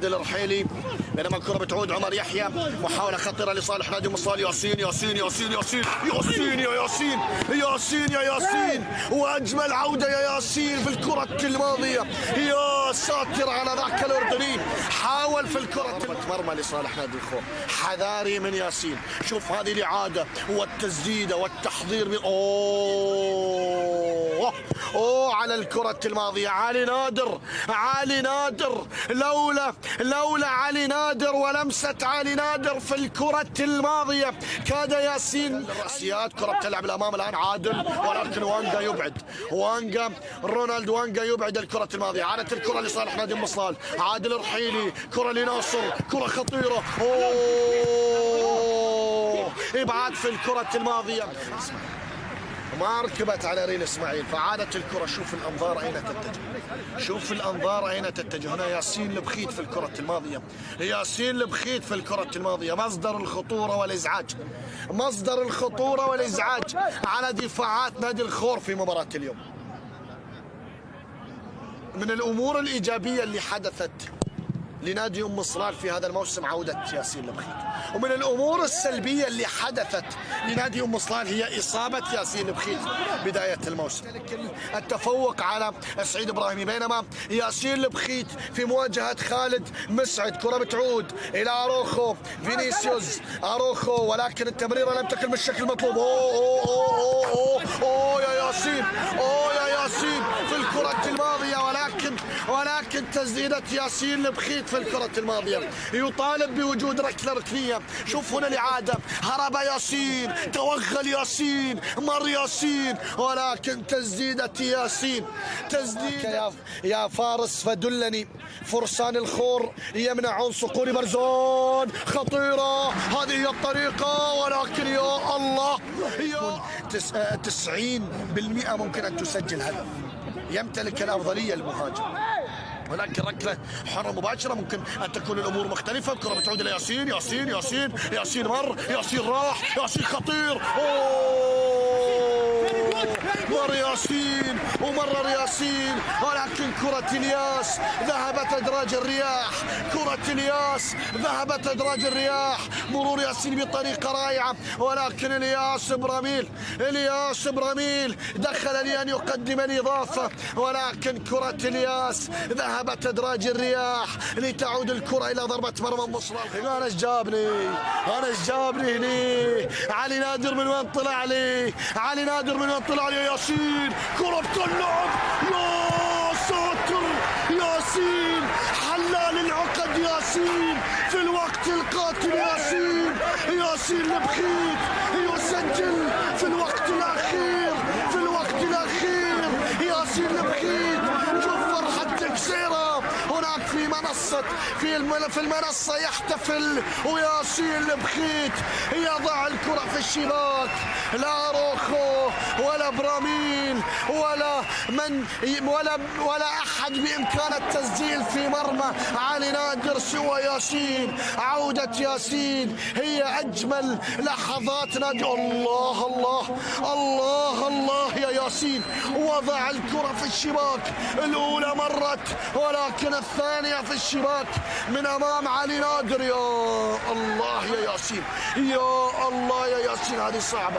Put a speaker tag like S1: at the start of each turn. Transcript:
S1: الرحيلي بينما الكرة بتعود عمر يحيى، محاولة خطيرة لصالح نادي مصال. ياسين ياسين ياسين ياسين ياسين يا ياسين ياسين يا ياسين، واجمل عودة يا ياسين في الكرة الماضية. يا ساتر على ذاك الأردني، حاول في الكرة مرمى لصالح نادي الخور. حذاري من ياسين، شوف هذه الإعادة والتسديدة والتحضير من اوه على الكرة الماضية. علي نادر، علي نادر، لولا علي نادر ولمسة علي نادر في الكرة الماضية كاد ياسين. رأسيات كرة بتلعب الأمام الآن عادل، ولكن وانجا يبعد، رونالد وانجا يبعد الكرة الماضية. عادت الكرة لصالح نادي مصلال. عادل الرحيلي، كرة لناصر، كرة خطيرة. ابعاد في الكرة الماضية، ما ركبت على ريل اسماعيل فعادت الكرة. شوف الأنظار أين تتجه، شوف الأنظار أين تتجه. هنا ياسين البخيت في الكرة الماضية، ياسين البخيت في الكرة الماضية. مصدر الخطورة والإزعاج، مصدر الخطورة والإزعاج على دفاعات نادي الخور في مباراة اليوم. من الأمور الإيجابية اللي حدثت لنادي أم صلال في هذا الموسم عودة ياسين البخيت، ومن الأمور السلبية اللي حدثت لنادي أم صلال هي إصابة ياسين البخيت بداية الموسم. التفوق على سعيد إبراهيمي، بينما ياسين البخيت في مواجهة خالد مسعد. كرة بتعود إلى أروخو، فينيسيوس أروخو، ولكن التمريرة لم تكن بالشكل المطلوب. أوه يا ياسين، أوه يا ياسين في الكرة الماضية، ولكن تسديدة ياسين البخيت في الكرة الماضية. يطالب بوجود ركلة ركنية. شوف هنا الإعادة، هرب ياسين، توغل ياسين، مر ياسين، ولكن تسديدة ياسين، تسديدة يا فارس فدلني. فرسان الخور يمنعون صقور برزون، خطيرة هذه هي الطريقة، ولكن يا الله، 90% ممكن أن تسجل هدف، يمتلك الأفضلية المهاجم، ولكن ركلة حرة مباشرة ممكن أن تكون الأمور مختلفة. الكرة بتعود إلى ياسين، ياسين ياسين ياسين مر، ياسين راح، ياسين خطير. مر ياسين ومرر ياسين، ولكن كرة الياس ذهبت أدراج الرياح، كرة الياس ذهبت أدراج الرياح. مرور ياسين بطريقة رائعة، ولكن الياس براميل دخل لأن يقدم الإضافة، ولكن كرة الياس ذهبت أدراج الرياح لتعود الكرة إلى ضربة مرمى مصلال. أنا ايش جابني هني؟ علي نادر من وين طلع لي؟ علي نادر من وين طلع لي؟ ياسين كرة بتلعب، يا ساتر ياسين، حلال العقد ياسين في الوقت القاتل. ياسين البخيت يسجل في الوقت الأخير، ياسين البخيت. شوف فرحة تكسيرة هناك في المنصة يحتفل، وياسين البخيت يضع الكرة في الشباك. لا روخو ولا براميل ولا أحد بإمكان التسجيل في مرمى علي نادر سوى ياسين. عودة ياسين هي أجمل لحظات نادي. الله الله الله الله يا ياسين، وضع الكرة في الشباك. الأولى مرت، ولكن الثانية في الشباك من أمام علي نادر. يا الله يا ياسين، يا الله يا ياسين، هذه صعبة.